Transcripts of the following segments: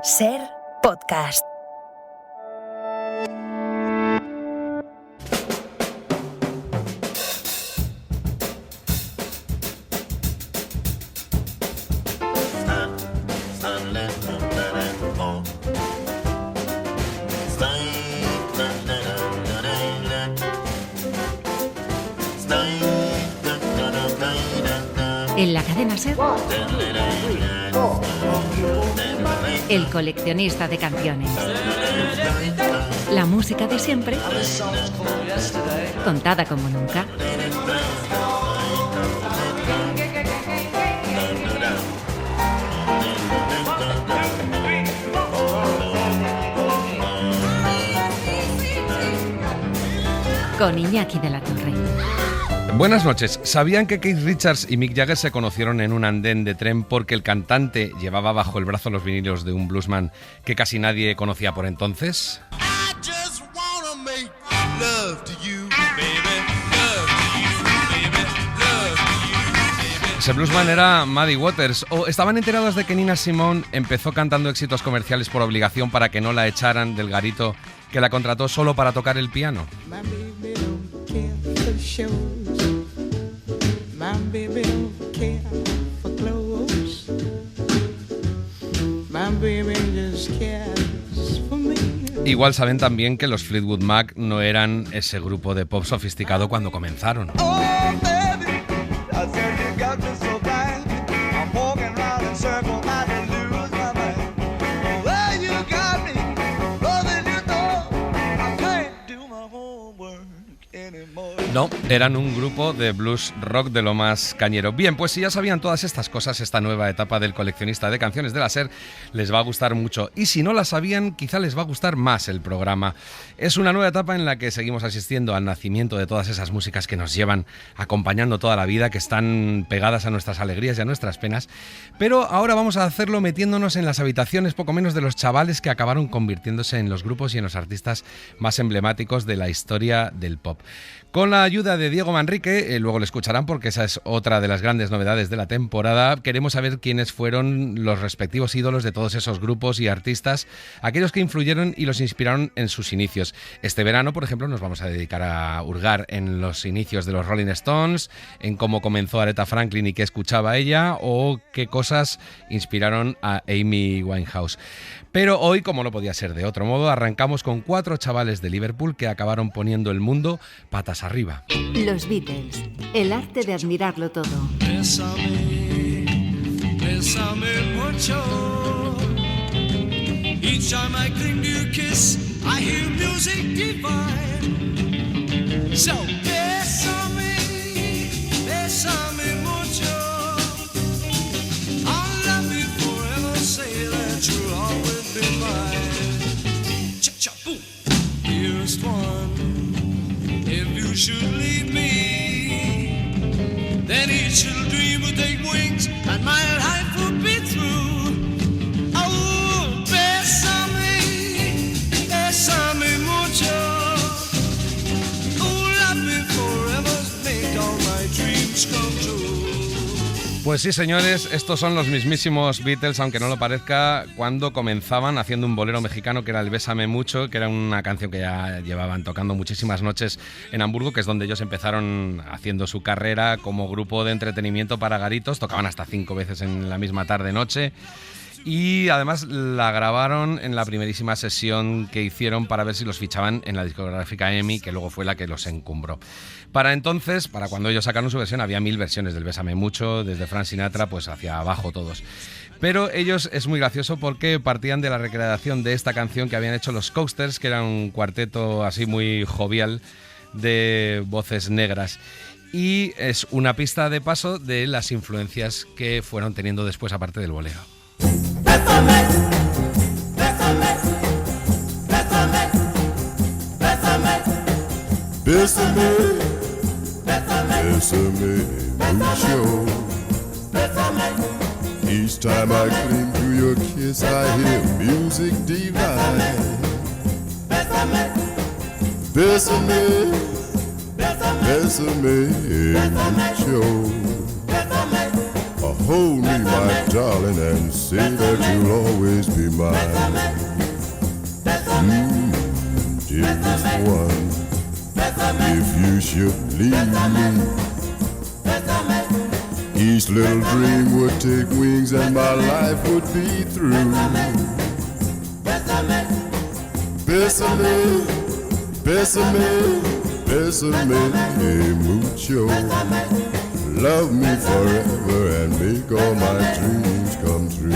Ser podcast. En la cadena SER, El coleccionista de canciones. La música de siempre, contada como nunca. Con Iñaki de la Torre. Buenas noches. ¿Sabían que Keith Richards y Mick Jagger se conocieron en un andén de tren porque el cantante llevaba bajo el brazo los vinilos de un bluesman que casi nadie conocía por entonces? Ese bluesman era Muddy Waters. ¿O estaban enterados de que Nina Simone empezó cantando éxitos comerciales por obligación para que no la echaran del garito que la contrató solo para tocar el piano? Igual saben también que los Fleetwood Mac no eran ese grupo de pop sofisticado cuando comenzaron. No, eran un grupo de blues rock de lo más cañero. Bien, pues si ya sabían todas estas cosas, esta nueva etapa del coleccionista de canciones de la SER les va a gustar mucho. Y si no la sabían, quizá les va a gustar más el programa. Es una nueva etapa en la que seguimos asistiendo al nacimiento de todas esas músicas que nos llevan acompañando toda la vida, que están pegadas a nuestras alegrías y a nuestras penas. Pero ahora vamos a hacerlo metiéndonos en las habitaciones poco menos de los chavales que acabaron convirtiéndose en los grupos y en los artistas más emblemáticos de la historia del pop. Con la ayuda de Diego Manrique, luego lo escucharán porque esa es otra de las grandes novedades de la temporada, queremos saber quiénes fueron los respectivos ídolos de todos esos grupos y artistas, aquellos que influyeron y los inspiraron en sus inicios. Este verano, por ejemplo, nos vamos a dedicar a hurgar en los inicios de los Rolling Stones, en cómo comenzó Aretha Franklin y qué escuchaba ella, o qué cosas inspiraron a Amy Winehouse. Pero hoy, como no podía ser de otro modo, arrancamos con 4 chavales de Liverpool que acabaron poniendo el mundo patas arriba. Los Beatles, el arte de admirarlo todo. Bésame, bésame mucho. Each time I cling to your kiss, I hear music divine. So bésame, bésame mucho. I'll love you forever, say that you'll always be mine. Cha-cha-boom. Dearest one, if you should leave me, then each little dream will take wings and my life will be through. Oh, bésame, bésame mucho. Oh, love me forever, make all my dreams come true. Pues sí, señores, estos son los mismísimos Beatles, aunque no lo parezca, cuando comenzaban haciendo un bolero mexicano que era el Bésame Mucho, que era una canción que ya llevaban tocando muchísimas noches en Hamburgo, que es donde ellos empezaron haciendo su carrera como grupo de entretenimiento para garitos. Tocaban hasta 5 veces en la misma tarde-noche. Y además la grabaron en la primerísima sesión que hicieron para ver si los fichaban en la discográfica EMI, que luego fue la que los encumbró. Para entonces, para cuando ellos sacaron su versión, había 1000 versiones del Bésame Mucho, desde Frank Sinatra pues hacia abajo todos. Pero ellos es muy gracioso porque partían de la recreación de esta canción que habían hecho los Coasters, que era un cuarteto así muy jovial de voces negras. Y es una pista de paso de las influencias que fueron teniendo después aparte del bolero. Bésame, bésame, bésame, bésame, bésame, bésame, mucho. Bésame. Each time I cling to your kiss, I hear music divine. Bésame, bésame, bésame, bésame, mucho. hold me, my darling, and say that you'll always be mine. Dearest one, if you should leave me, each little dream would take wings and my life would be through. Bésame, bésame, bésame mucho. Love me forever and make all my dreams come true.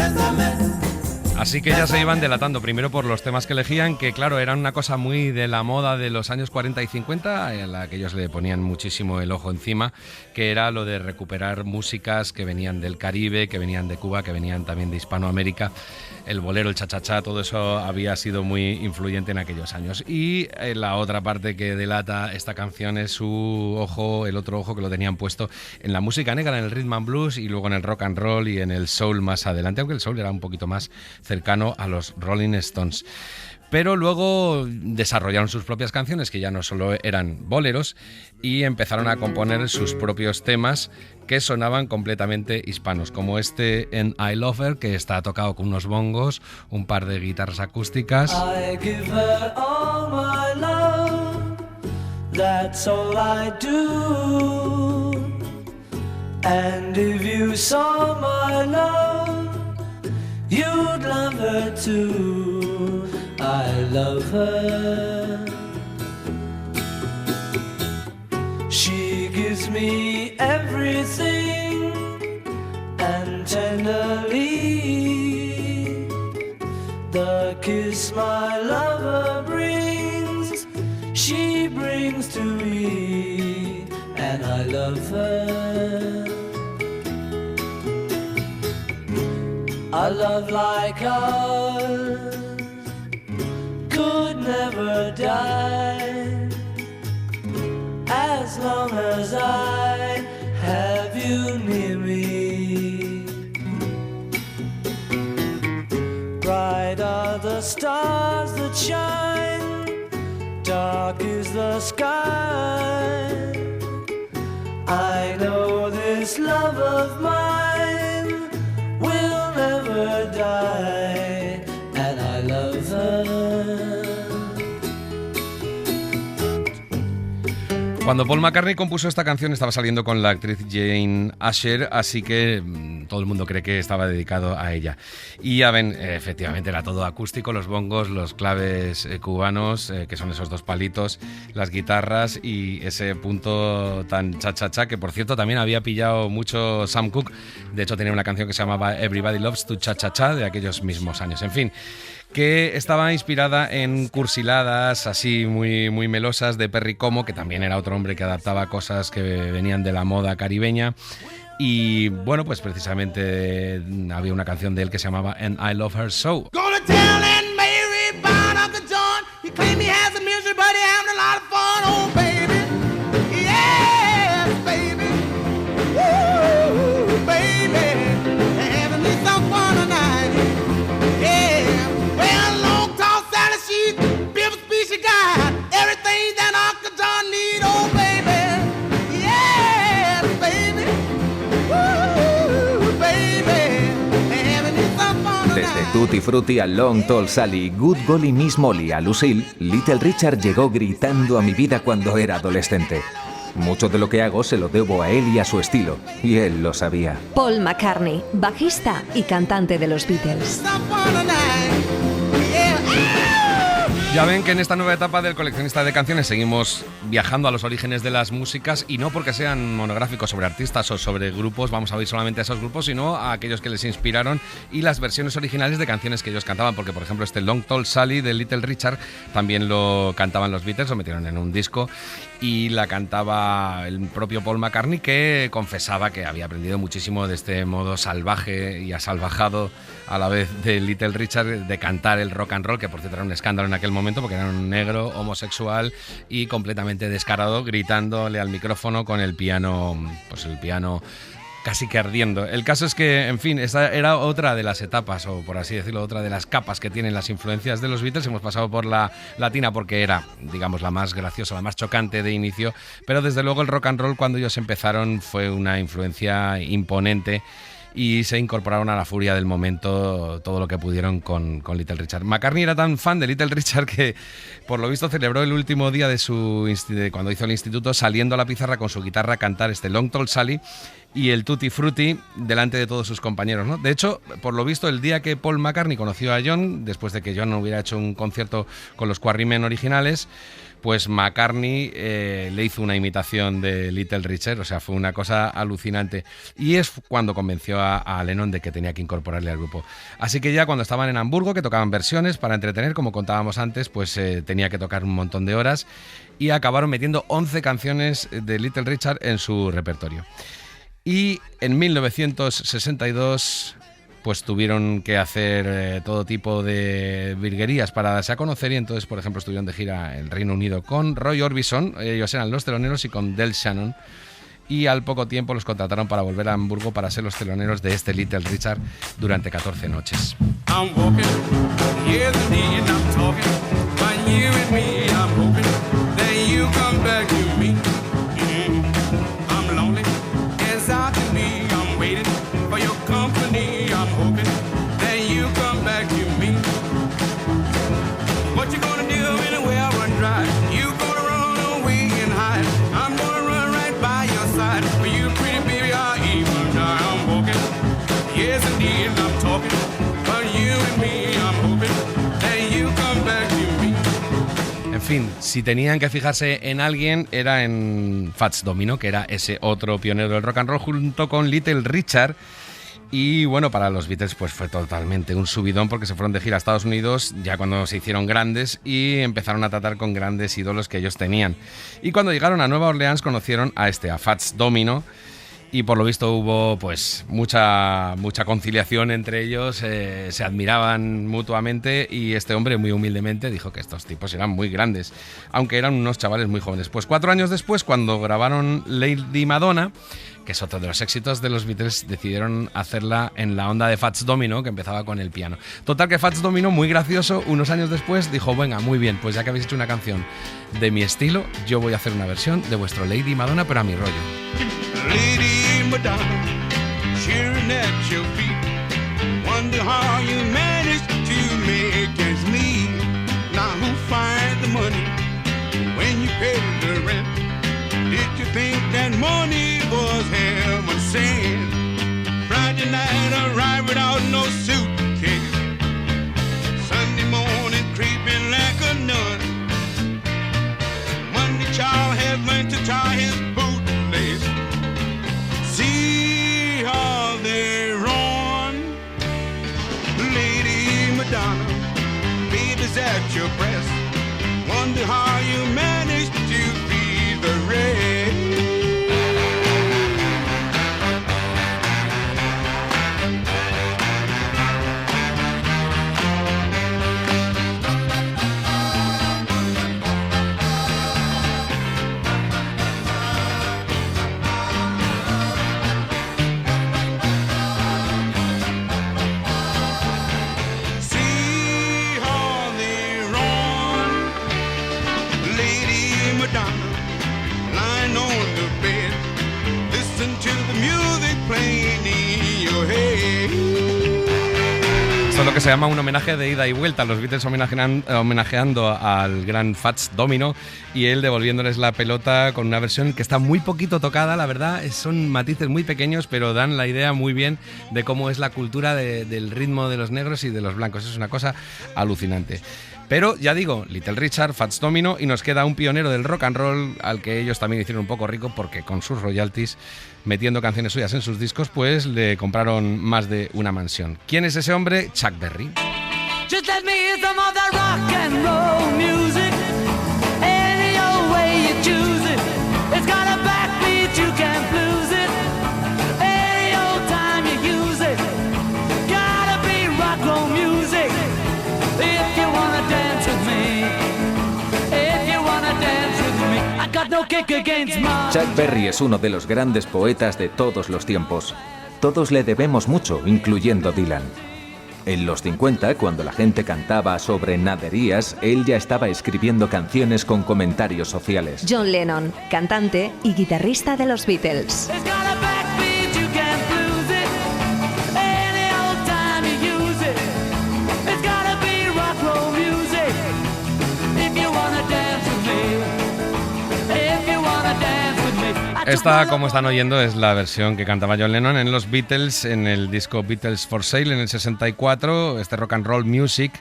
Así que ya se iban delatando, primero por los temas que elegían, que claro, eran una cosa muy de la moda de los años 40 y 50, a la que ellos le ponían muchísimo el ojo encima, que era lo de recuperar músicas que venían del Caribe, que venían de Cuba, que venían también de Hispanoamérica. El bolero, el cha-cha-cha, todo eso había sido muy influyente en aquellos años. Y la otra parte que delata esta canción es su ojo, el otro ojo que lo tenían puesto en la música negra, en el rhythm and blues y luego en el rock and roll y en el soul más adelante, aunque el soul era un poquito más cercano a los Rolling Stones. Pero luego desarrollaron sus propias canciones, que ya no solo eran boleros, y empezaron a componer sus propios temas que sonaban completamente hispanos, como este en I Love Her, que está tocado con unos bongos, un par de guitarras acústicas. I give her all my love, that's all I do. And if you saw my love, you'd love her too. I love her. She gives me everything, and tenderly the kiss my lover brings, she brings to me, and I love her. A love like ours could never die, as long as I have you near me. Bright are the stars that shine, dark is the sky. I know this love of mine will never die, and I love her. Cuando Paul McCartney compuso esta canción estaba saliendo con la actriz Jane Asher, así que todo el mundo cree que estaba dedicado a ella. Y ya ven, efectivamente era todo acústico, los bongos, los claves cubanos, que son esos dos palitos, las guitarras y ese punto tan cha-cha-cha, que por cierto también había pillado mucho Sam Cooke. De hecho tenía una canción que se llamaba Everybody Loves to Cha-cha-cha de aquellos mismos años. En fin, que estaba inspirada en cursiladas así muy, muy melosas de Perry Como, que también era otro hombre que adaptaba cosas que venían de la moda caribeña. Y bueno, pues precisamente había una canción de él que se llamaba And I Love Her So. Gonna tell Aunt Mary about Uncle John. He claimed he has a music, but he having a lot of fun. Oh, baby. Yes, baby. Woo, baby. Having me some fun tonight. Yeah. Well, long, tall Sally, she's Bill Species guy. Everything that Uncle John need. Oh, baby. Yes, baby. Desde Tutti Frutti a Long Tall Sally, Good Golly Miss Molly a Lucille, Little Richard llegó gritando a mi vida cuando era adolescente. Mucho de lo que hago se lo debo a él y a su estilo, y él lo sabía. Paul McCartney, bajista y cantante de los Beatles. Ya ven que en esta nueva etapa del coleccionista de canciones seguimos viajando a los orígenes de las músicas, y no porque sean monográficos sobre artistas o sobre grupos, vamos a oír solamente a esos grupos, sino a aquellos que les inspiraron y las versiones originales de canciones que ellos cantaban, porque por ejemplo este Long Tall Sally de Little Richard también lo cantaban los Beatles, lo metieron en un disco y la cantaba el propio Paul McCartney, que confesaba que había aprendido muchísimo de este modo salvaje y asalvajado a la vez de Little Richard de cantar el rock and roll, que por cierto era un escándalo en aquel momento porque era un negro homosexual y completamente descarado, gritándole al micrófono con el piano, pues el piano casi que ardiendo. El caso es que, en fin, esta era otra de las etapas, o por así decirlo, otra de las capas que tienen las influencias de los Beatles. Hemos pasado por la latina porque era, digamos, la más graciosa, la más chocante de inicio, pero desde luego el rock and roll cuando ellos empezaron fue una influencia imponente y se incorporaron a la furia del momento todo lo que pudieron con Little Richard. McCartney era tan fan de Little Richard que por lo visto celebró el último día de cuando hizo el instituto saliendo a la pizarra con su guitarra a cantar este Long Tall Sally y el Tutti Frutti delante de todos sus compañeros, ¿no? De hecho, por lo visto, el día que Paul McCartney conoció a John, después de que John hubiera hecho un concierto con los Quarrymen originales, pues McCartney le hizo una imitación de Little Richard, o sea, fue una cosa alucinante. Y es cuando convenció a Lennon de que tenía que incorporarle al grupo. Así que ya cuando estaban en Hamburgo, que tocaban versiones para entretener, como contábamos antes, pues tenía que tocar un montón de horas y acabaron metiendo 11 canciones de Little Richard en su repertorio. Y en 1962 pues tuvieron que hacer todo tipo de virguerías para darse a conocer y entonces, por ejemplo, estuvieron de gira en Reino Unido con Roy Orbison, ellos eran los teloneros, y con Del Shannon, y al poco tiempo los contrataron para volver a Hamburgo para ser los teloneros de este Little Richard durante 14 noches. I'm walking, yes indeed, I'm talking about you and me. I'm hoping that you come back to me. I'm lonely, as I can be. I'm waiting for your company. I'm hoping that you come back to me. What you gonna do when the well run dry? You gonna run away and hide? I'm gonna run right by your side. For you, pretty baby, I'll even die. I'm walking, yes indeed, I'm talking. En fin, si tenían que fijarse en alguien era en Fats Domino, que era ese otro pionero del rock and roll junto con Little Richard. Y bueno, para los Beatles pues fue totalmente un subidón porque se fueron de gira a Estados Unidos ya cuando se hicieron grandes y empezaron a tratar con grandes ídolos que ellos tenían. Y cuando llegaron a Nueva Orleans conocieron a Fats Domino. Y por lo visto hubo pues mucha conciliación entre ellos, se admiraban mutuamente y este hombre muy humildemente dijo que estos tipos eran muy grandes, aunque eran unos chavales muy jóvenes. Pues 4 años después, cuando grabaron Lady Madonna, que es otro de los éxitos de los Beatles, decidieron hacerla en la onda de Fats Domino, que empezaba con el piano. Total que Fats Domino, muy gracioso, unos años después dijo, venga, muy bien, pues ya que habéis hecho una canción de mi estilo, yo voy a hacer una versión de vuestro Lady Madonna, pero a mi rollo. Lady Madonna, cheering at your feet. Wonder how you managed to make ends meet. Now who finds the money when you pay the rent? Did you think that money was heaven sent? Friday night arrived without no suitcase. Sunday morning creeping like a nun. Monday child has learned to tie his bootlace. See how they run. Lady Madonna, baby's at your breast. Wonder how you managed to feed the rest. Esto es lo que se llama un homenaje de ida y vuelta, los Beatles homenajeando al gran Fats Domino y él devolviéndoles la pelota con una versión que está muy poquito tocada, la verdad, son matices muy pequeños, pero dan la idea muy bien de cómo es la cultura del ritmo de los negros y de los blancos, es una cosa alucinante. Pero ya digo, Little Richard, Fats Domino, y nos queda un pionero del rock and roll al que ellos también hicieron un poco rico porque con sus royalties, metiendo canciones suyas en sus discos, pues le compraron más de una mansión. ¿Quién es ese hombre? Chuck Berry. Just let me hear some of that rock and roll music. Any old way you choose it. It's got a backbeat, you can't lose it. Any old time you use it. Gotta be rock roll music. If you wanna dance with me. If you wanna dance with me. I got no kick against my... Chuck Berry es uno de los grandes poetas de todos los tiempos. Todos le debemos mucho, incluyendo Dylan. En los 50, cuando la gente cantaba sobre naderías, él ya estaba escribiendo canciones con comentarios sociales. John Lennon, cantante y guitarrista de los Beatles. It's got a backbeat, you can't lose it. Esta, como están oyendo, es la versión que cantaba John Lennon en los Beatles, en el disco Beatles for Sale en el 64, este Rock and Roll Music.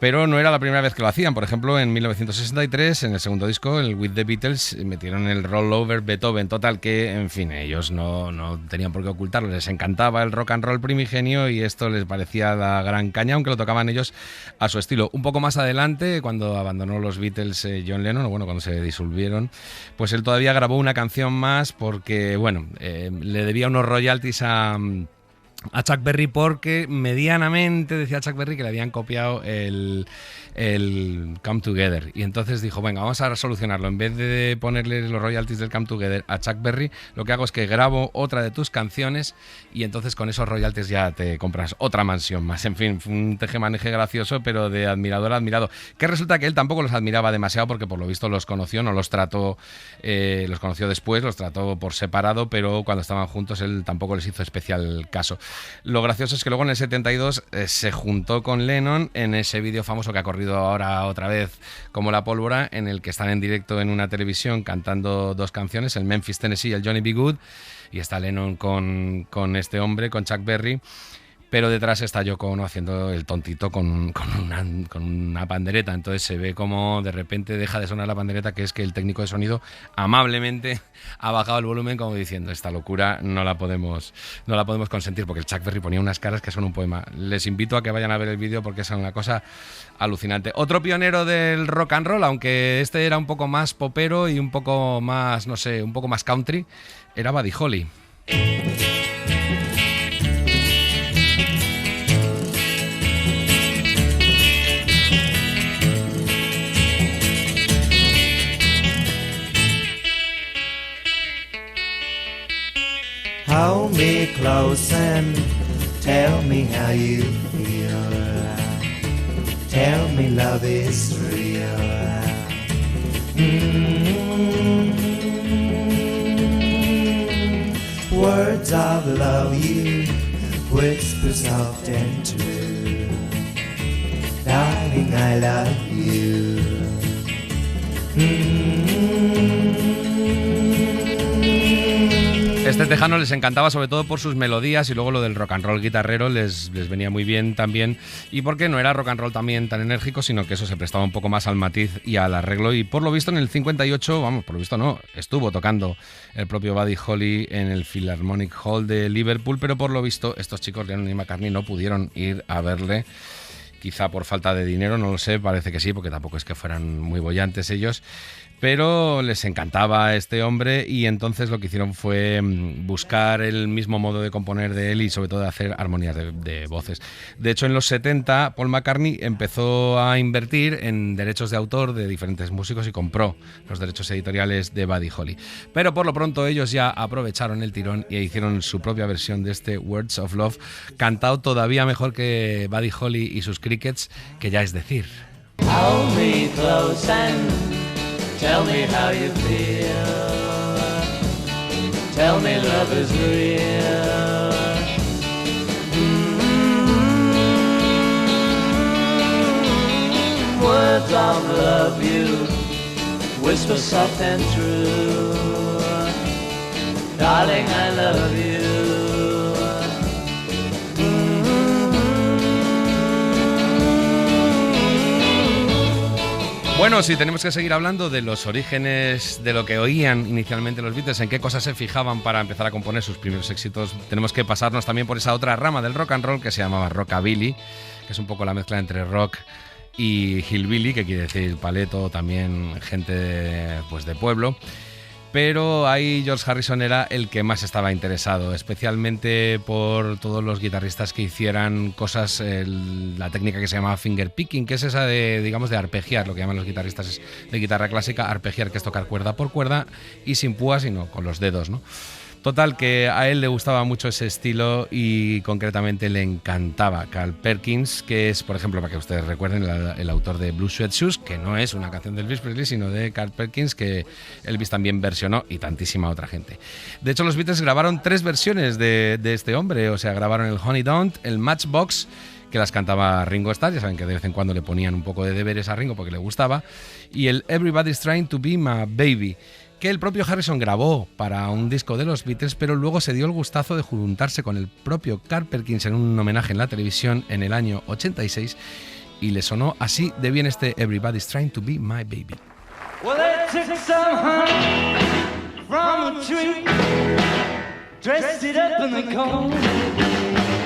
Pero no era la primera vez que lo hacían. Por ejemplo, en 1963, en el segundo disco, el With the Beatles, metieron el Rollover Beethoven. Total que, en fin, ellos no tenían por qué ocultarlo. Les encantaba el rock and roll primigenio y esto les parecía la gran caña, aunque lo tocaban ellos a su estilo. Un poco más adelante, cuando abandonó los Beatles John Lennon, o bueno, cuando se disolvieron, pues él todavía grabó una canción más porque, bueno, le debía unos royalties a Chuck Berry porque medianamente decía Chuck Berry que le habían copiado el Come Together y entonces dijo, venga, vamos a solucionarlo, en vez de ponerle los royalties del Come Together a Chuck Berry, lo que hago es que grabo otra de tus canciones y entonces con esos royalties ya te compras otra mansión más. En fin, fue un tejemaneje gracioso, pero de admirador a admirado, que resulta que él tampoco los admiraba demasiado porque por lo visto los conoció, no los trató, los conoció después, los trató por separado, pero cuando estaban juntos él tampoco les hizo especial caso. Lo gracioso es que luego en el 72 se juntó con Lennon en ese vídeo famoso que ha corrido ahora otra vez como la pólvora, en el que están en directo en una televisión cantando dos canciones, el Memphis, Tennessee y el Johnny B. Good, y está Lennon con este hombre, con Chuck Berry, pero detrás está Yoko Ono haciendo el tontito con una pandereta. Entonces se ve como de repente deja de sonar la pandereta, que es que el técnico de sonido amablemente ha bajado el volumen como diciendo, esta locura no la podemos consentir, porque el Chuck Berry ponía unas caras que son un poema. Les invito a que vayan a ver el vídeo porque es una cosa alucinante. Otro pionero del rock and roll, aunque este era un poco más popero y un poco más, no sé, un poco más country, era Buddy Holly. Hold me close and tell me how you feel. Tell me love is real. Words of love you whisper soft and true. Darling, I love you. Este tejano les encantaba sobre todo por sus melodías y luego lo del rock and roll guitarrero les venía muy bien también, y porque no era rock and roll también tan enérgico, sino que eso se prestaba un poco más al matiz y al arreglo, y por lo visto en el 58, vamos, por lo visto no, estuvo tocando el propio Buddy Holly en el Philharmonic Hall de Liverpool, pero por lo visto estos chicos, Lennon y McCartney, no pudieron ir a verle, quizá por falta de dinero, no lo sé, parece que sí, porque tampoco es que fueran muy bollantes ellos, pero les encantaba este hombre y entonces lo que hicieron fue buscar el mismo modo de componer de él y sobre todo de hacer armonías de voces. De hecho, en los 70 Paul McCartney empezó a invertir en derechos de autor de diferentes músicos y compró los derechos editoriales de Buddy Holly. Pero por lo pronto ellos ya aprovecharon el tirón e hicieron su propia versión de este Words of Love, cantado todavía mejor que Buddy Holly y sus Crickets, que ya es decir. Hold me close and tell me how you feel. Tell me love is real. Words of love you whisper soft and true. Darling, I love you. Bueno, si tenemos que seguir hablando de los orígenes de lo que oían inicialmente los Beatles, en qué cosas se fijaban para empezar a componer sus primeros éxitos, tenemos que pasarnos también por esa otra rama del rock and roll que se llamaba rockabilly, que es un poco la mezcla entre rock y hillbilly, que quiere decir paleto, también gente de pueblo. Pero ahí George Harrison era el que más estaba interesado, especialmente por todos los guitarristas que hicieran cosas, la técnica que se llamaba finger picking, que es esa de, digamos, de arpegiar, lo que llaman los guitarristas de guitarra clásica, arpegiar, que es tocar cuerda por cuerda y sin púas, sino con los dedos, ¿no? Total, que a él le gustaba mucho ese estilo y concretamente le encantaba Carl Perkins, que es, por ejemplo, para que ustedes recuerden, el autor de Blue Suede Shoes, que no es una canción de Elvis Presley, sino de Carl Perkins, que Elvis también versionó, y tantísima otra gente. De hecho, los Beatles grabaron 3 versiones de este hombre, o sea, grabaron el Honey Don't, el Matchbox, que las cantaba Ringo Starr, ya saben que de vez en cuando le ponían un poco de deberes a Ringo porque le gustaba, y el Everybody's Trying to Be My Baby, que el propio Harrison grabó para un disco de los Beatles, pero luego se dio el gustazo de juntarse con el propio Carl Perkins en un homenaje en la televisión en el año 86 y le sonó así de bien este Everybody's Trying to Be My Baby. Well, they took some honey from a tree, dressed it up in the cold.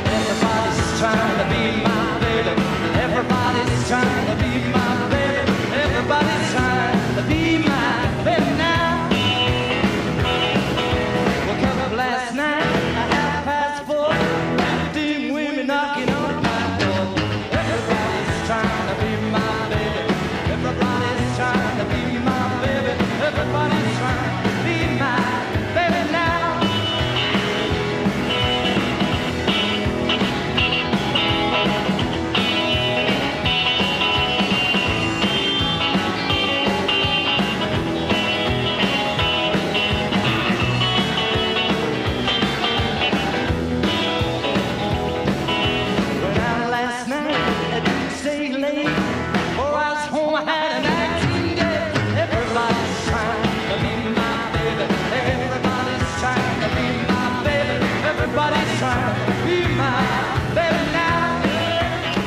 Everybody's trying to be my baby. Everybody's trying to be my baby. Everybody's trying to be my baby now. Woke up last night at 4:30, 15 women knocking on my door. Everybody's trying to be my baby. Everybody's trying to be my baby. Everybody's trying to be my baby now.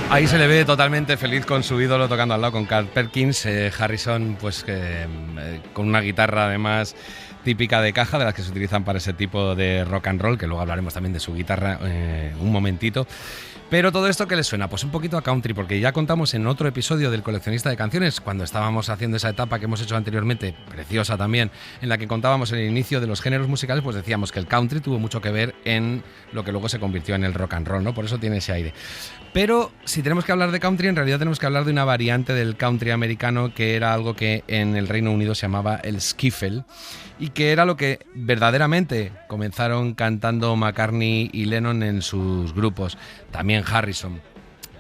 Ahí se le ve totalmente feliz con su ídolo tocando al lado con Carl Perkins. Harrison, pues con una guitarra además típica de caja, de las que se utilizan para ese tipo de rock and roll, que luego hablaremos también de su guitarra un momentito. Pero todo esto, ¿qué le suena? Pues un poquito a country, porque ya contamos en otro episodio del Coleccionista de Canciones, cuando estábamos haciendo esa etapa que hemos hecho anteriormente, preciosa también, en la que contábamos el inicio de los géneros musicales, pues decíamos que el country tuvo mucho que ver en lo que luego se convirtió en el rock and roll, ¿no? Por eso tiene ese aire. Pero si tenemos que hablar de country, en realidad tenemos que hablar de una variante del country americano, que era algo que en el Reino Unido se llamaba el skiffle, y que era lo que verdaderamente comenzaron cantando McCartney y Lennon en sus grupos, también Harrison,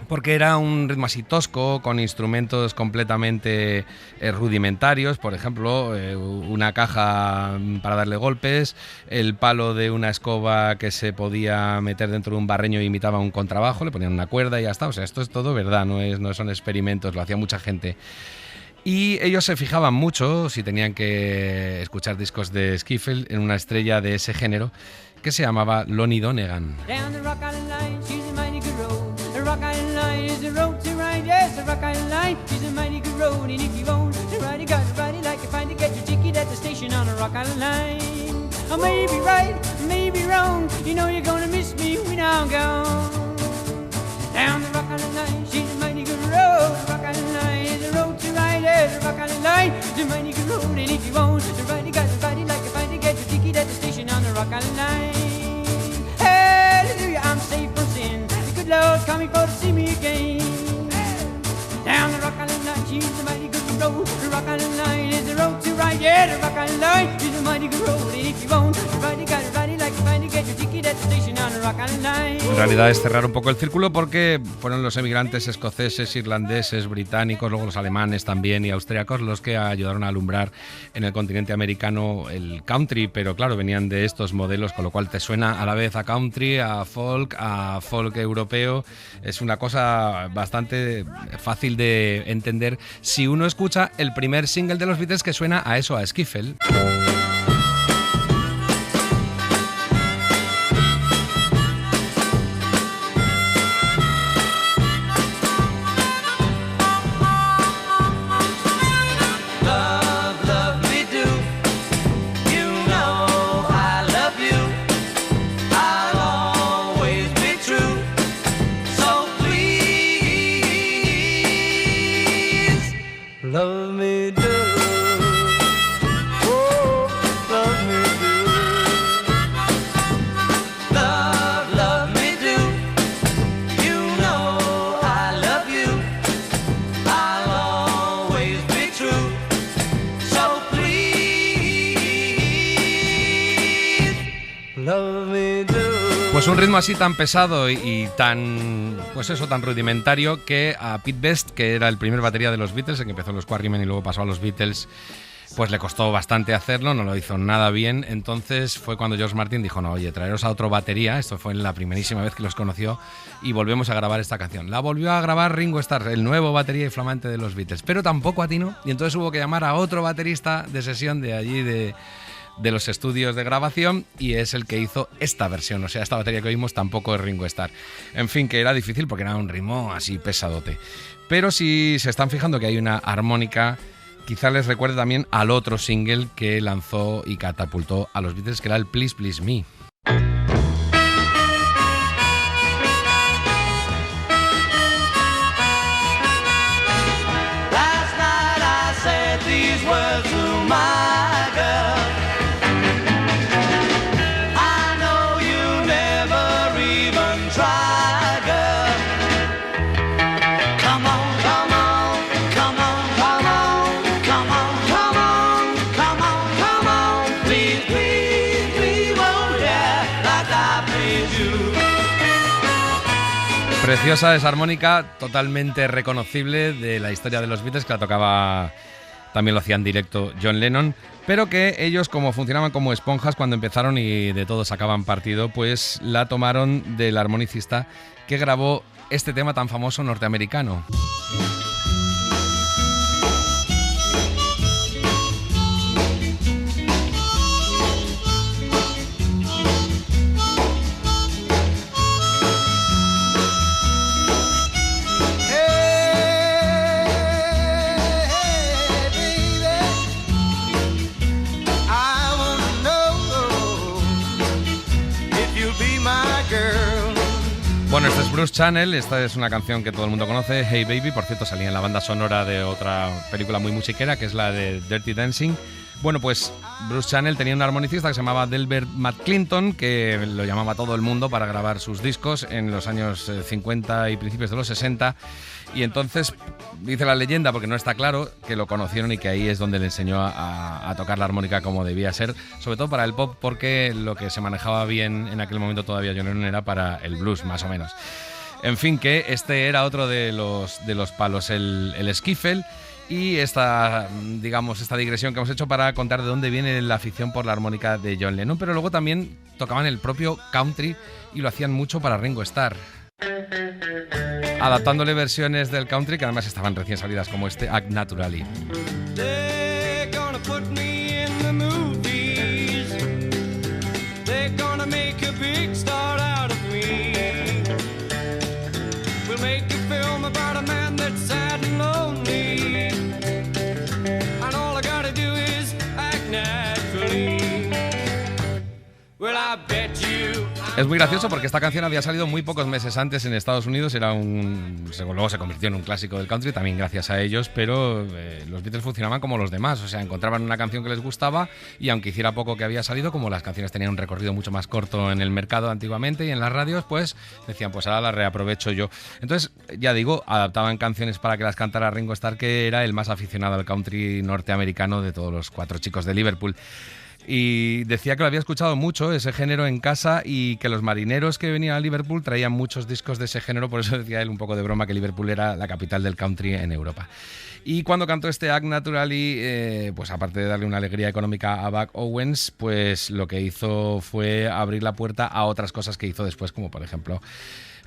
porque era un ritmo así tosco, con instrumentos completamente rudimentarios, por ejemplo, una caja para darle golpes, el palo de una escoba que se podía meter dentro de un barreño y imitaba un contrabajo, le ponían una cuerda y ya está. O sea, esto es todo verdad, no son experimentos, lo hacía mucha gente. Y ellos se fijaban mucho, si tenían que escuchar discos de skiffle, en una estrella de ese género que se llamaba Lonnie Donegan. Down the Rock Island Line, she's a mighty good road. The Rock Island Line is the road to ride. Yes, the Rock Island Line is a mighty good road. And if you own the ride, you got to ride it like you find to get your ticket at the station on the Rock Island Line. I may be right, may be wrong. You know you're gonna miss me when I'm gone. Down the Rock Island Line, she's a mighty good road. The Rock Island Line is the road to ride. Yes, the Rock Island Line is a mighty good road. And if you own the ride, you got to ride it like you find to get your ticket at the station on the Rock Island Line. Hallelujah, I'm safe from sin. The good Lord's coming for to see me again. Down the Rock Island Line, she's a mighty good road. The Rock Island Line is the road to ride. Yeah, the Rock Island Line is a mighty good road. And if you won't ride, you gotta ride it like you find to get your ticket at the station on the Rock Island Line. En realidad es cerrar un poco el círculo, porque fueron los emigrantes escoceses, irlandeses, británicos, luego los alemanes también y austriacos los que ayudaron a alumbrar en el continente americano el country, pero claro, venían de estos modelos, con lo cual te suena a la vez a country, a folk europeo. Es una cosa bastante fácil de entender si uno escucha el primer single de los Beatles, que suena a eso, a skiffle. Love me do, oh, love me do. Love me do. You know I love you. I'll always be true. So please, love me do. Pues un ritmo así tan pesado y tan, pues eso, tan rudimentario, que a Pete Best, que era el primer batería de los Beatles, el que empezó en los Quarrymen y luego pasó a los Beatles, pues le costó bastante hacerlo, no lo hizo nada bien. Entonces fue cuando George Martin dijo, no, oye, traeros a otro batería. Esto fue la primerísima vez que los conoció y volvemos a grabar esta canción. La volvió a grabar Ringo Starr, el nuevo batería y flamante de los Beatles, pero tampoco atinó, y entonces hubo que llamar a otro baterista de sesión de allí de los estudios de grabación, y es el que hizo esta versión. O sea, esta batería que oímos tampoco es Ringo Starr. En fin, que era difícil porque era un ritmo así pesadote. Pero si se están fijando que hay una armónica, quizá les recuerde también al otro single que lanzó y catapultó a los Beatles, que era el Please Please Me. Last night I said these words to my girl. I know you never even tried, girl. Come on, come on, come on, come on, come on, come on, come on, come on. Please, please, please, oh yeah, like I please you. Preciosa esa armónica, totalmente reconocible de la historia de los Beatles, que la tocaba, también lo hacía en directo John Lennon, pero que ellos, como funcionaban como esponjas cuando empezaron y de todo sacaban partido, pues la tomaron del armonicista que grabó este tema tan famoso norteamericano. Bueno, este es Bruce Channel, esta es una canción que todo el mundo conoce, Hey Baby, por cierto salía en la banda sonora de otra película muy musiquera, que es la de Dirty Dancing. Bueno, pues Bruce Channel tenía un armonicista que se llamaba Delbert McClinton, que lo llamaba todo el mundo para grabar sus discos en los años 50 y principios de los 60, y entonces dice la leyenda, porque no está claro, que lo conocieron y que ahí es donde le enseñó a tocar la armónica como debía ser, sobre todo para el pop, porque lo que se manejaba bien en aquel momento todavía John Lennon era para el blues, más o menos. En fin, que este era otro de los palos, el skiffle. Y esta digresión que hemos hecho para contar de dónde viene la afición por la armónica de John Lennon, pero luego también tocaban el propio country y lo hacían mucho para Ringo Starr, adaptándole versiones del country que además estaban recién salidas, como este Act Naturally. They're gonna put me in the movies. They're gonna make a big star out of me. We'll make a film about a man that's sad and lonely. And all I gotta do is act naturally. Well, I bet you. Es muy gracioso porque esta canción había salido muy pocos meses antes en Estados Unidos, luego se convirtió en un clásico del country, también gracias a ellos, pero los Beatles funcionaban como los demás, o sea, encontraban una canción que les gustaba y aunque hiciera poco que había salido, como las canciones tenían un recorrido mucho más corto en el mercado antiguamente y en las radios, pues decían, pues ahora la reaprovecho yo. Entonces, ya digo, adaptaban canciones para que las cantara Ringo Starr, que era el más aficionado al country norteamericano de todos los cuatro chicos de Liverpool. Y decía que lo había escuchado mucho, ese género, en casa, y que los marineros que venían a Liverpool traían muchos discos de ese género, por eso decía él un poco de broma que Liverpool era la capital del country en Europa. Y cuando cantó este Act Naturally, pues aparte de darle una alegría económica a Buck Owens, pues lo que hizo fue abrir la puerta a otras cosas que hizo después, como por ejemplo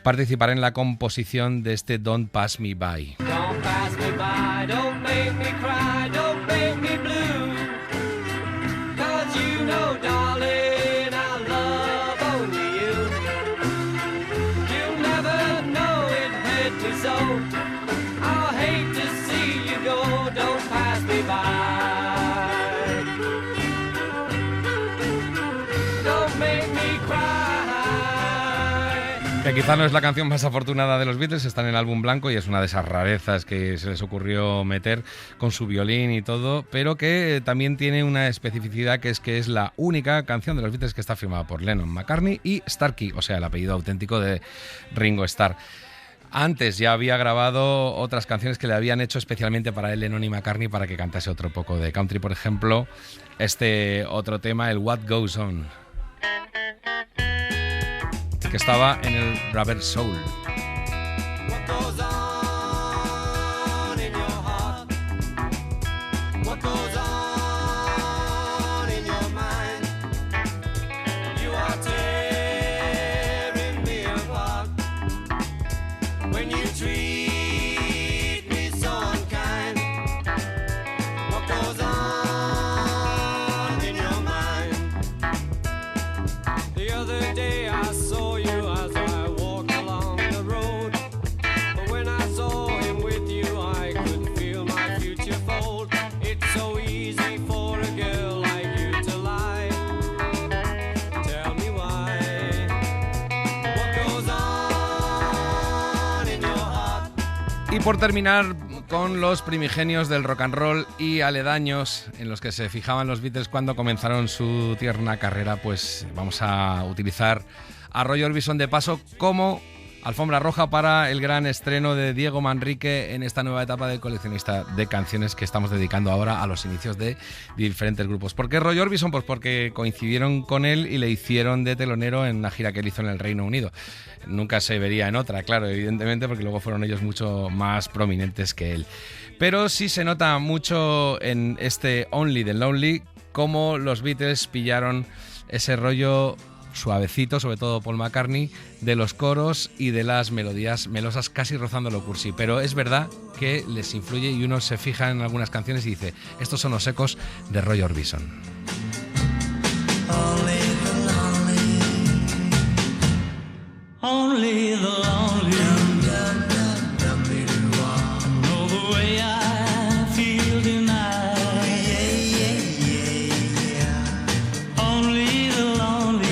participar en la composición de este Don't Pass Me By. Don't pass me by, don't make me cry, don't make me blue. 'Cause you know, darling, I love only you. You'll never know it hurt me so. I'll hate to see you go, don't pass me by. Don't make me cry. Que quizá no es la canción más afortunada de los Beatles, está en el álbum blanco y es una de esas rarezas que se les ocurrió meter con su violín y todo, pero que también tiene una especificidad, que es la única canción de los Beatles que está firmada por Lennon, McCartney y Starkey, o sea, el apellido auténtico de Ringo Starr. Antes ya había grabado otras canciones que le habían hecho especialmente para él, Lennon y McCartney, para que cantase otro poco de country, por ejemplo, este otro tema, el What Goes On, que estaba en el Rubber Soul. What goes on in your heart? What goes on Y por terminar con los primigenios del rock and roll y aledaños en los que se fijaban los Beatles cuando comenzaron su tierna carrera, pues vamos a utilizar a Roy Orbison de paso como alfombra roja para el gran estreno de Diego Manrique en esta nueva etapa del coleccionista de canciones que estamos dedicando ahora a los inicios de diferentes grupos. ¿Por qué Roy Orbison? Pues porque coincidieron con él y le hicieron de telonero en una gira que él hizo en el Reino Unido. Nunca se vería en otra, claro, evidentemente, porque luego fueron ellos mucho más prominentes que él. Pero sí se nota mucho en este Only the Lonely cómo los Beatles pillaron ese rollo suavecito, sobre todo Paul McCartney, de los coros y de las melodías melosas, casi rozando lo cursi. Pero es verdad que les influye y uno se fija en algunas canciones y dice, estos son los ecos de Roy Orbison. Only the lonely know the way I feel tonight. Only the lonely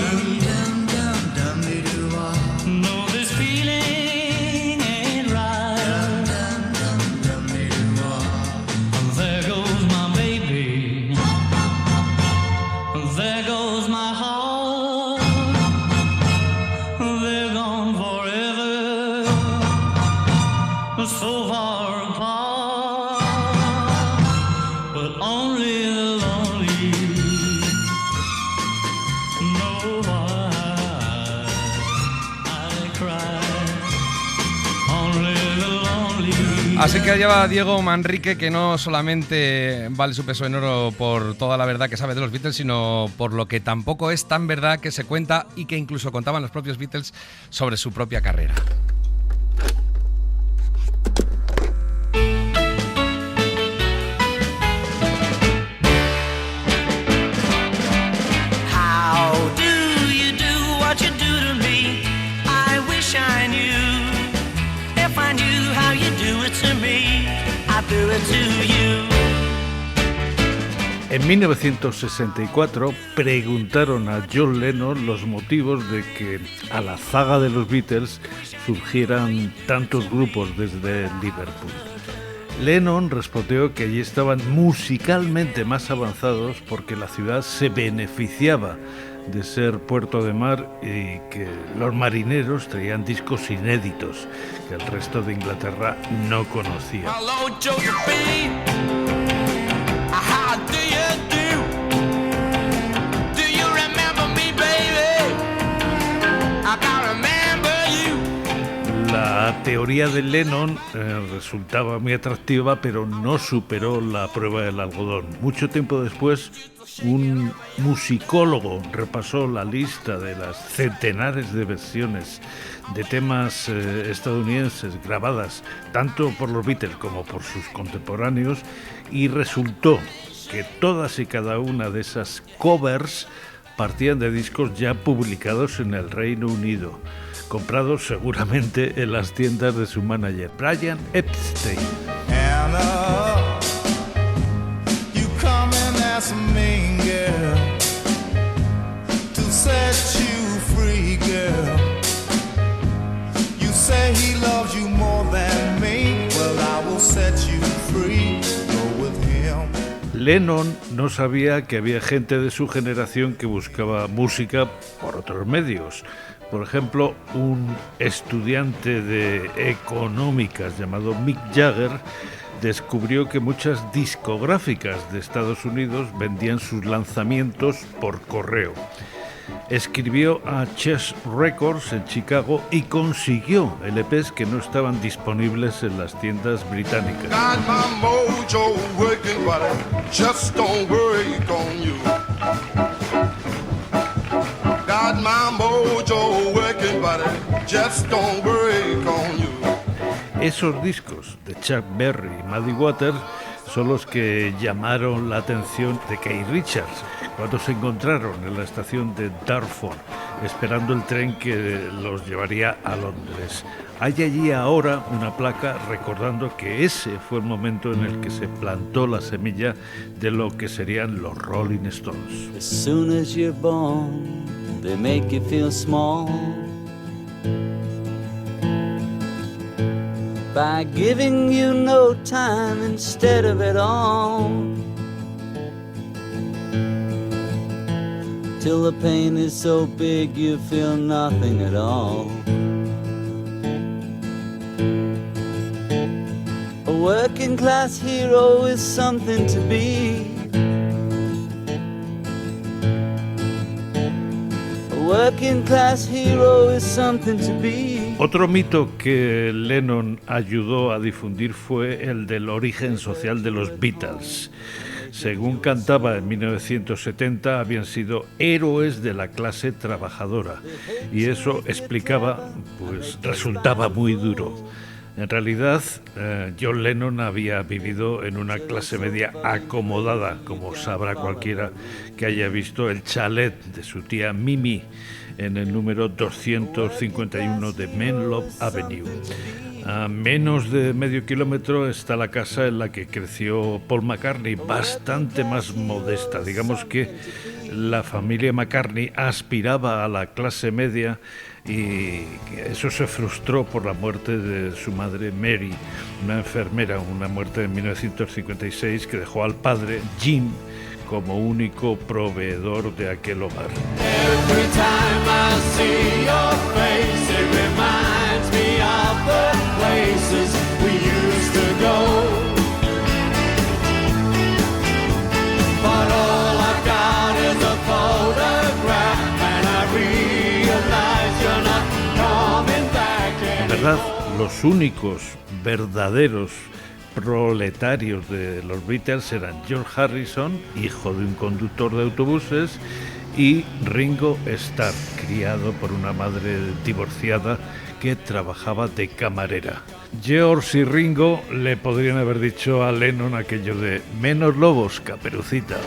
know this feeling ain't right. There goes my baby, there goes my heart. So far apart, but only the lonely know why I cry. Only the lonely. Así que allá va Diego Manrique, que no solamente vale su peso en oro por toda la verdad que sabe de los Beatles, sino por lo que tampoco es tan verdad que se cuenta y que incluso contaban los propios Beatles sobre su propia carrera. En 1964 preguntaron a John Lennon los motivos de que a la zaga de los Beatles surgieran tantos grupos desde Liverpool. Lennon respondió que allí estaban musicalmente más avanzados porque la ciudad se beneficiaba de ser puerto de mar y que los marineros traían discos inéditos que el resto de Inglaterra no conocía. La teoría de Lennon resultaba muy atractiva, pero no superó la prueba del algodón. Mucho tiempo después, un musicólogo repasó la lista de las centenares de versiones de temas estadounidenses grabadas tanto por los Beatles como por sus contemporáneos y resultó que todas y cada una de esas covers partían de discos ya publicados en el Reino Unido, comprados seguramente en las tiendas de su manager, Brian Epstein. Anna, you come and ask me, girl, to set you free, girl. You say he loves you more than me, well, I will set you free, go with him. Lennon no sabía que había gente de su generación que buscaba música por otros medios. Por ejemplo, un estudiante de económicas llamado Mick Jagger descubrió que muchas discográficas de Estados Unidos vendían sus lanzamientos por correo. Escribió a Chess Records en Chicago y consiguió LPs que no estaban disponibles en las tiendas británicas. Esos discos de Chuck Berry y Muddy Waters son los que llamaron la atención de Keith Richards cuando se encontraron en la estación de Dartford esperando el tren que los llevaría a Londres. Hay allí ahora una placa recordando que ese fue el momento en el que se plantó la semilla de lo que serían los Rolling Stones. As soon as you're born, they make you feel small. by giving you no time instead of it all. Till the pain is so big you feel nothing at all. A working class hero is something to be. A working class hero is something to be. Otro mito que Lennon ayudó a difundir fue el del origen social de los Beatles. Según cantaba en 1970, habían sido héroes de la clase trabajadora, y eso explicaba, pues resultaba muy duro. En realidad, John Lennon había vivido en una clase media acomodada, como sabrá cualquiera que haya visto el chalet de su tía Mimi en el número 251 de Menlo Avenue. A menos de medio kilómetro está la casa en la que creció Paul McCartney, bastante más modesta. Digamos que la familia McCartney aspiraba a la clase media y eso se frustró por la muerte de su madre Mary, una enfermera, una muerte en 1956 que dejó al padre Jim como único proveedor de aquel hogar. Every time I see your face, it reminds me of the places we used to go. But all I've got is a photograph, and I realize you're not coming back. En verdad, los únicos verdaderos proletarios de los Beatles eran George Harrison, hijo de un conductor de autobuses, y Ringo Starr, criado por una madre divorciada que trabajaba de camarera. George y Ringo le podrían haber dicho a Lennon aquello de menos lobos, Caperucita.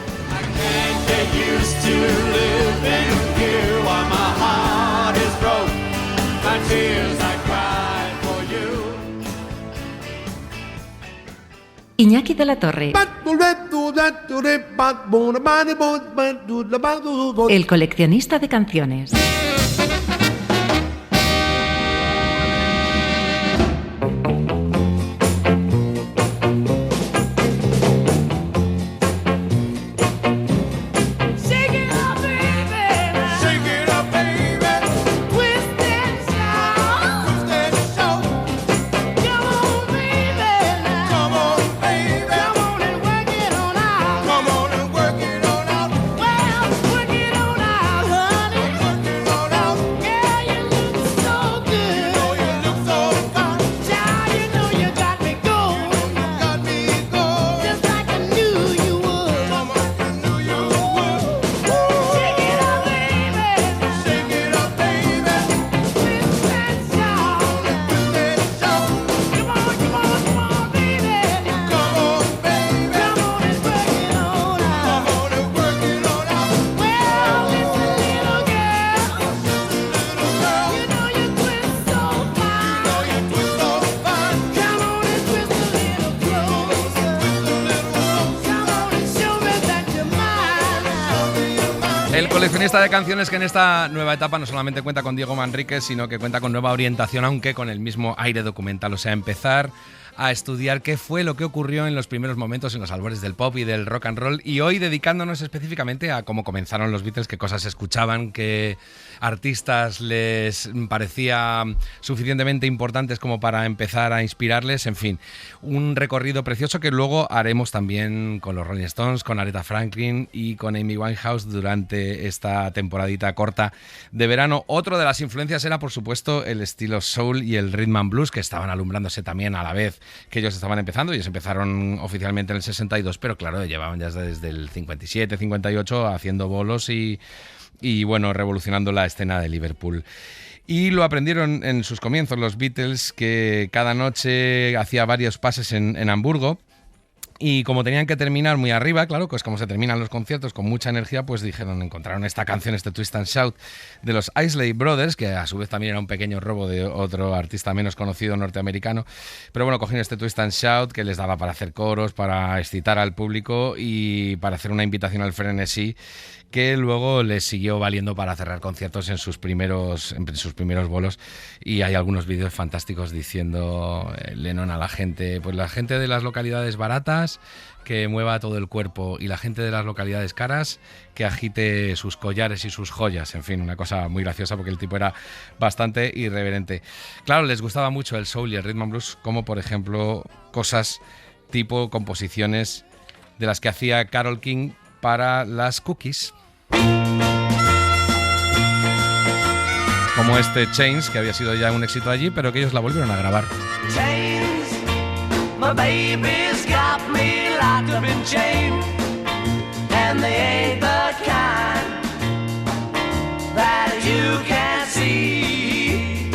Iñaki de la Torre. El coleccionista de canciones. El coleccionista de canciones que en esta nueva etapa no solamente cuenta con Diego Manríquez, sino que cuenta con nueva orientación, aunque con el mismo aire documental. O sea, empezar a estudiar qué fue lo que ocurrió en los primeros momentos en los albores del pop y del rock and roll, y hoy dedicándonos específicamente a cómo comenzaron los Beatles, qué cosas escuchaban, qué artistas les parecía suficientemente importantes como para empezar a inspirarles. En fin, un recorrido precioso que luego haremos también con los Rolling Stones, con Aretha Franklin y con Amy Winehouse durante esta temporadita corta de verano. Otro de las influencias era, por supuesto, el estilo soul y el rhythm and blues, que estaban alumbrándose también a la vez que ellos estaban empezando. Ellos empezaron oficialmente en el 62, pero claro, llevaban ya desde el 57, 58 haciendo bolos y bueno, revolucionando la escena de Liverpool. Y lo aprendieron en sus comienzos los Beatles, que cada noche hacía varios pases en Hamburgo, Y como tenían que terminar muy arriba, claro, pues como se terminan los conciertos con mucha energía, pues encontraron esta canción, este Twist and Shout de los Isley Brothers, que a su vez también era un pequeño robo de otro artista menos conocido norteamericano. Pero bueno, cogieron este Twist and Shout que les daba para hacer coros, para excitar al público y para hacer una invitación al frenesí, que luego les siguió valiendo para cerrar conciertos en sus primeros bolos. Y hay algunos vídeos fantásticos diciendo Lennon a la gente, pues la gente de las localidades baratas que mueva todo el cuerpo y la gente de las localidades caras que agite sus collares y sus joyas. En fin, una cosa muy graciosa porque el tipo era bastante irreverente. Claro, les gustaba mucho el soul y el rhythm and blues, como por ejemplo cosas tipo composiciones de las que hacía Carole King para las Cookies. Como este Chains, que había sido ya un éxito allí, pero que ellos la volvieron a grabar. Chains, my baby's got me locked up in chains, and they ain't the kind that you can see.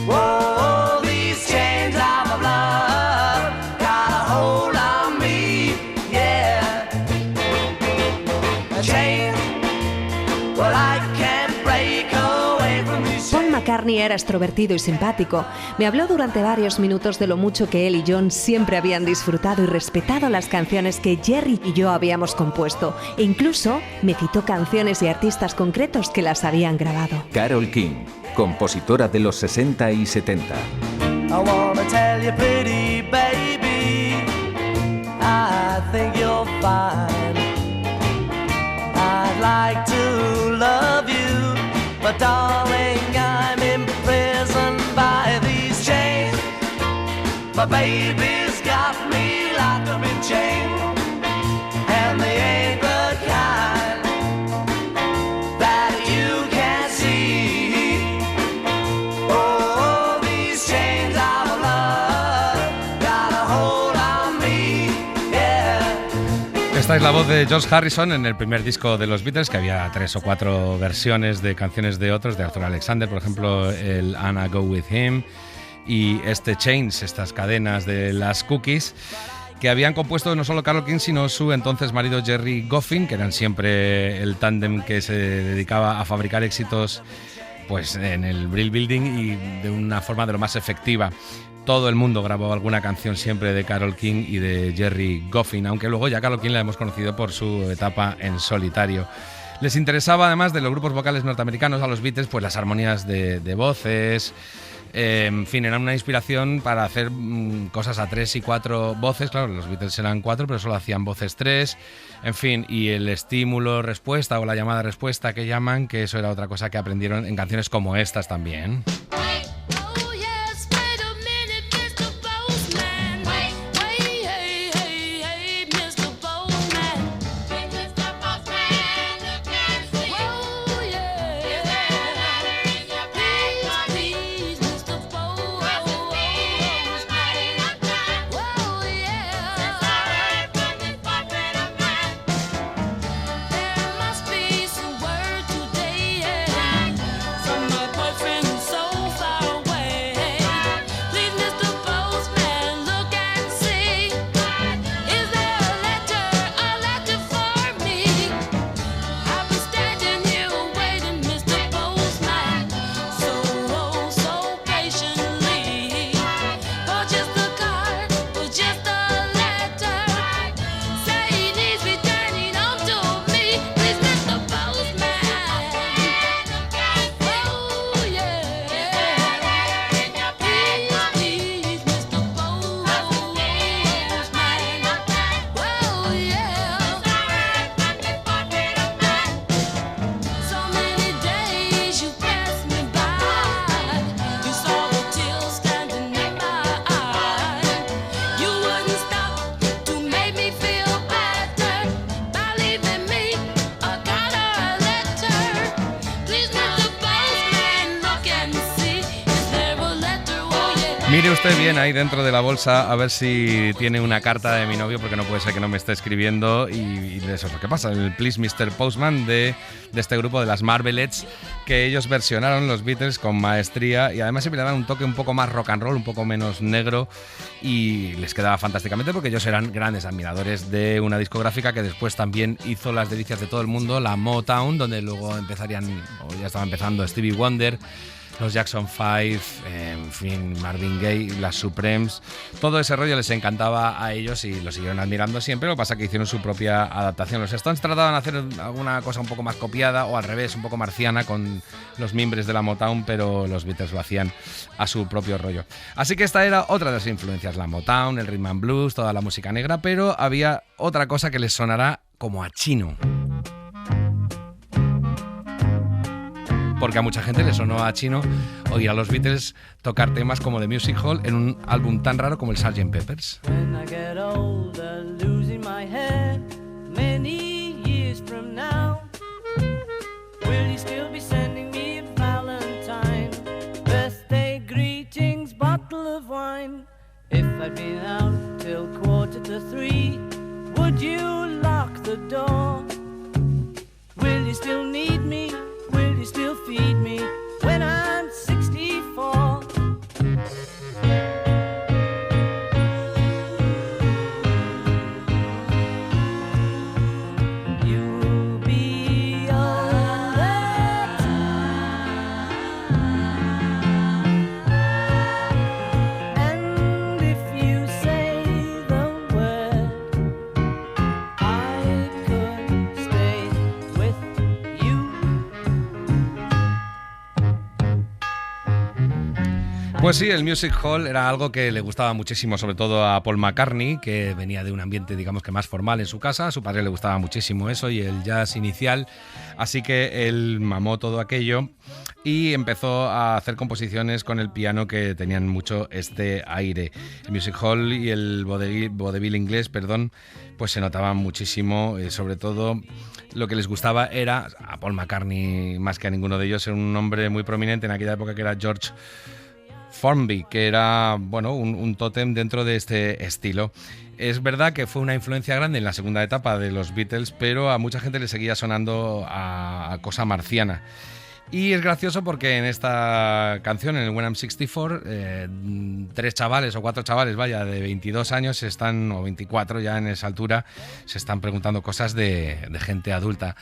Whoa, these chains of my blood got a hold on me, yeah. Chains, well I can't break away from these. Paul McCartney era extrovertido y simpático. Me habló durante varios minutos de lo mucho que él y John siempre habían disfrutado y respetado las canciones que Jerry y yo habíamos compuesto. E incluso me citó canciones y artistas concretos que las habían grabado. Carole King, compositora de los 60 y 70. I wanna tell you, pretty baby, I think you're fine. I'd like to love you, but darling, I'm imprisoned by these chains. My baby's got me locked up in chains, and they ain't the kind that you can see. Oh, these chains of love got a hold on me, yeah. Esta es la voz de George Harrison en el primer disco de los Beatles, que había 3 o 4 versiones de canciones de otros, de Arthur Alexander, por ejemplo, el Anna Go With Him, y este Chains, estas cadenas de las Cookies, que habían compuesto no solo Carole King, sino su entonces marido Jerry Goffin, que eran siempre el tándem que se dedicaba a fabricar éxitos pues en el Brill Building y de una forma de lo más efectiva. Todo el mundo grabó alguna canción siempre de Carole King y de Jerry Goffin, aunque luego ya Carole King la hemos conocido por su etapa en solitario. Les interesaba, además de los grupos vocales norteamericanos, a los Beatles, pues las armonías de voces. En fin, era una inspiración para hacer cosas a 3 y 4 voces. Claro, los Beatles eran 4, pero solo hacían voces 3. En fin, y el estímulo-respuesta o la llamada-respuesta que llaman, que eso era otra cosa que aprendieron en canciones como estas también. usted bien ahí dentro de la bolsa a ver si tiene una carta de mi novio, porque no puede ser que no me esté escribiendo, y eso es lo que pasa. El Please Mr. Postman de este grupo de las Marvelettes, que ellos versionaron los Beatles con maestría y además siempre le dan un toque un poco más rock and roll, un poco menos negro, y les quedaba fantásticamente porque ellos eran grandes admiradores de una discográfica que después también hizo las delicias de todo el mundo, la Motown, donde luego ya estaba empezando Stevie Wonder, los Jackson 5, en fin, Marvin Gaye, las Supremes, todo ese rollo les encantaba a ellos y lo siguieron admirando siempre. Lo que pasa es que hicieron su propia adaptación. Los Stones trataban de hacer alguna cosa un poco más copiada o al revés, un poco marciana con los mimbres de la Motown, pero los Beatles lo hacían a su propio rollo. Así que esta era otra de las influencias, la Motown, el rhythm and blues, toda la música negra, pero había otra cosa que les sonará como a chino. Porque a mucha gente le sonó a chino oír a los Beatles tocar temas como The Music Hall en un álbum tan raro como el Sgt. Pepper's. When I get older, losing my head, many years from now, will you still be sending me a Valentine, birthday greetings, bottle of wine? If I'd been out till 2:45, would you lock the door? Will you still need me? Will you still feed me when I'm 64? You'll be all that time, and if you say the word, I could stay with you. Pues sí, el Music Hall era algo que le gustaba muchísimo, sobre todo a Paul McCartney, que venía de un ambiente, digamos que más formal en su casa. A su padre le gustaba muchísimo eso y el jazz inicial, así que él mamó todo aquello y empezó a hacer composiciones con el piano que tenían mucho este aire. El Music Hall y el vodevil inglés, pues se notaban muchísimo, sobre todo lo que les gustaba era, a Paul McCartney más que a ninguno de ellos, era un hombre muy prominente en aquella época que era George Formby, que era un tótem dentro de este estilo. Es verdad que fue una influencia grande en la segunda etapa de los Beatles, pero a mucha gente le seguía sonando a cosa marciana. Y es gracioso porque en esta canción, en el When I'm 64, 3 chavales o 4 chavales, de 22 años, o 24 ya en esa altura, se están preguntando cosas de gente adulta.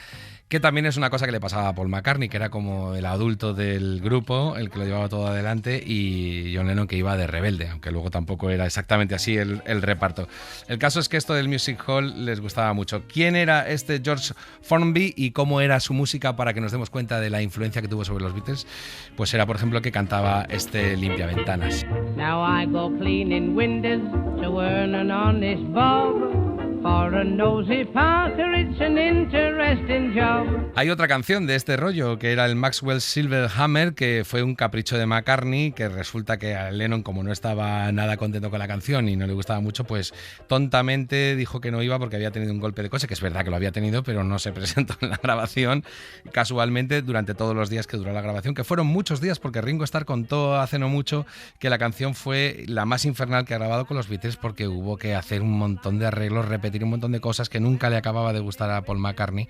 Que también es una cosa que le pasaba a Paul McCartney, que era como el adulto del grupo, el que lo llevaba todo adelante, y John Lennon que iba de rebelde, aunque luego tampoco era exactamente así el reparto. El caso es que esto del Music Hall les gustaba mucho. ¿Quién era este George Formby y cómo era su música para que nos demos cuenta de la influencia que tuvo sobre los Beatles? Pues era, por ejemplo, que cantaba este Limpiaventanas. Now I go cleaning windows to earn an honest bob. For a nosy Parker, it's an interesting job. Hay otra canción de este rollo que era el Maxwell Silver Hammer, que fue un capricho de McCartney, que resulta que a Lennon, como no estaba nada contento con la canción y no le gustaba mucho, pues tontamente dijo que no iba porque había tenido un golpe de coche, que es verdad que lo había tenido, pero no se presentó en la grabación casualmente durante todos los días que duró la grabación, que fueron muchos días, porque Ringo Starr contó hace no mucho que la canción fue la más infernal que ha grabado con los Beatles, porque hubo que hacer un montón de arreglos, repetir un montón de cosas que nunca le acababa de gustar a Paul McCartney,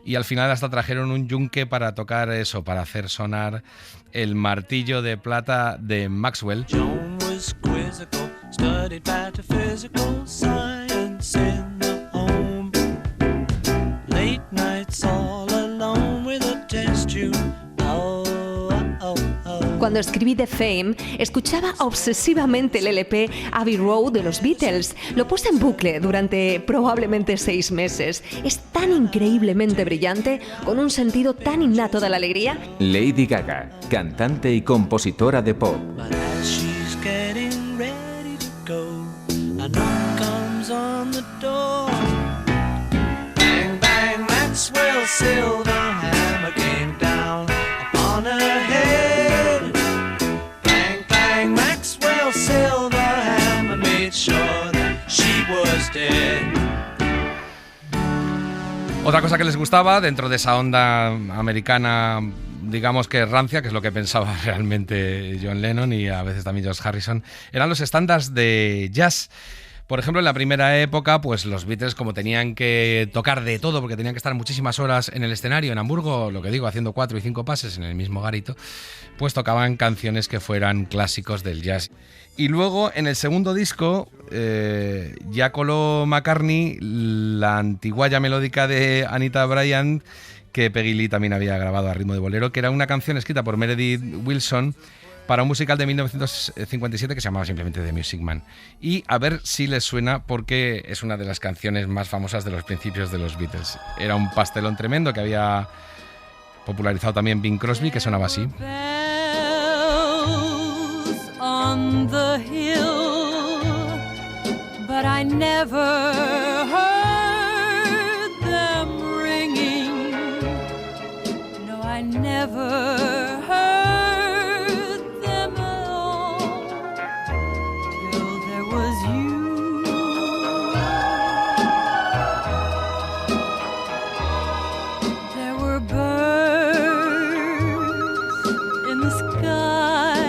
y al final hasta trajeron un yunque para tocar eso, para hacer sonar el martillo de plata de Maxwell. John was quizzical, studied pataphysical science in the home. Late nights all alone with a test tube. Cuando escribí The Fame, escuchaba obsesivamente el LP Abbey Road de los Beatles. Lo puse en bucle durante probablemente 6 meses. Es tan increíblemente brillante, con un sentido tan innato de la alegría. Lady Gaga, cantante y compositora de pop. But as she's getting ready to go, a knock comes on the door. Bang, bang, Maxwell Silverhammer came down upon her head. Silverhammer made sure that she was dead. Otra cosa que les gustaba dentro de esa onda americana digamos que rancia, que es lo que pensaba realmente John Lennon y a veces también George Harrison, eran los estándares de jazz. Por ejemplo, en la primera época, pues los Beatles, como tenían que tocar de todo, porque tenían que estar muchísimas horas en el escenario en Hamburgo, lo que digo, haciendo 4 y 5 pases en el mismo garito, pues tocaban canciones que fueran clásicos del jazz. Y luego, en el segundo disco, ya coló McCartney la antiguaya melódica de Anita Bryant, que Peggy Lee también había grabado a ritmo de bolero, que era una canción escrita por Meredith Willson para un musical de 1957 que se llamaba simplemente The Music Man. Y a ver si les suena, porque es una de las canciones más famosas de los principios de los Beatles. Era un pastelón tremendo que había popularizado también Bing Crosby, que sonaba así. On the hill, but I never heard them ringing. No, I never heard them at all till there was you. There were birds in the sky,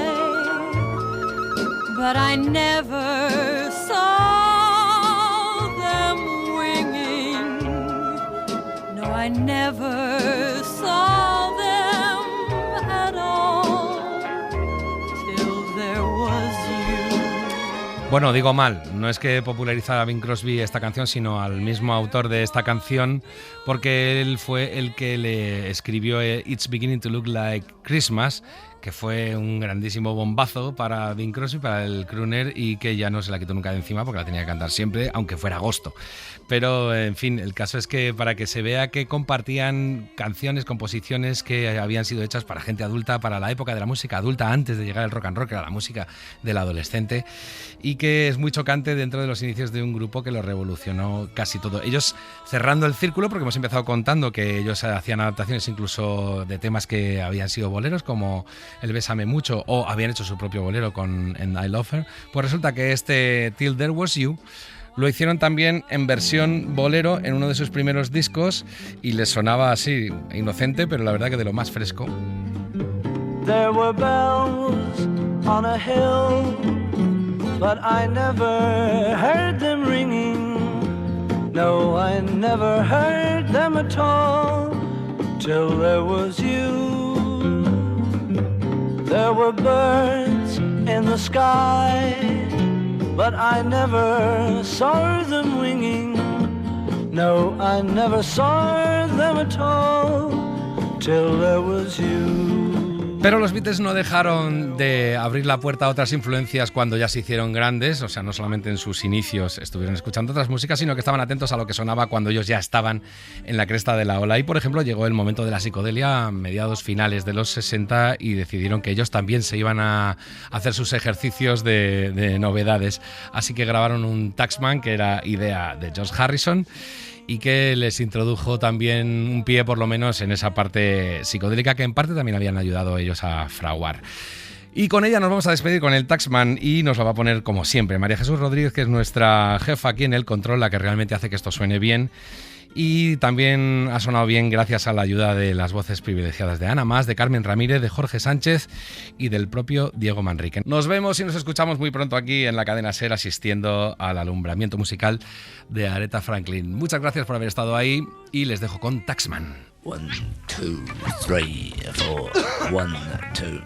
but I never saw them winging. No, I never saw them at all till there was you. Bueno, digo mal, no es que popularizara Bing Crosby esta canción, sino al mismo autor de esta canción, porque él fue el que le escribió It's Beginning to Look Like Christmas, que fue un grandísimo bombazo para Bing Crosby, para el crooner, y que ya no se la quitó nunca de encima porque la tenía que cantar siempre, aunque fuera agosto. Pero, en fin, el caso es que para que se vea que compartían canciones, composiciones que habían sido hechas para gente adulta, para la época de la música adulta, antes de llegar el rock and roll, que era la música del adolescente, y que es muy chocante dentro de los inicios de un grupo que lo revolucionó casi todo. Ellos cerrando el círculo, porque hemos empezado contando que ellos hacían adaptaciones incluso de temas que habían sido boleros, como el Bésame Mucho, o habían hecho su propio bolero con And I Love Her, pues resulta que este Till There Was You lo hicieron también en versión bolero en uno de sus primeros discos y les sonaba así, inocente, pero la verdad que de lo más fresco. There were bells on a hill, but I never heard them ringing. No, I never heard them at all till there was you. There were birds in the sky, but I never saw them winging. No, I never saw them at all till there was you. Pero los Beatles no dejaron de abrir la puerta a otras influencias cuando ya se hicieron grandes, o sea, no solamente en sus inicios estuvieron escuchando otras músicas, sino que estaban atentos a lo que sonaba cuando ellos ya estaban en la cresta de la ola. Y, por ejemplo, llegó el momento de la psicodelia a mediados finales de los 60 y decidieron que ellos también se iban a hacer sus ejercicios de novedades. Así que grabaron un Taxman, que era idea de George Harrison, y que les introdujo también un pie por lo menos en esa parte psicodélica que en parte también habían ayudado ellos a fraguar. Y con ella nos vamos a despedir con el Taxman y nos lo va a poner como siempre María Jesús Rodríguez, que es nuestra jefa aquí en el control, la que realmente hace que esto suene bien. Y también ha sonado bien gracias a la ayuda de las voces privilegiadas de Ana Mas, de Carmen Ramírez, de Jorge Sánchez y del propio Diego Manrique. Nos vemos y nos escuchamos muy pronto aquí en la cadena SER, asistiendo al alumbramiento musical de Aretha Franklin. Muchas gracias por haber estado ahí y les dejo con Taxman. 1, 2, 3, 4, 1, 2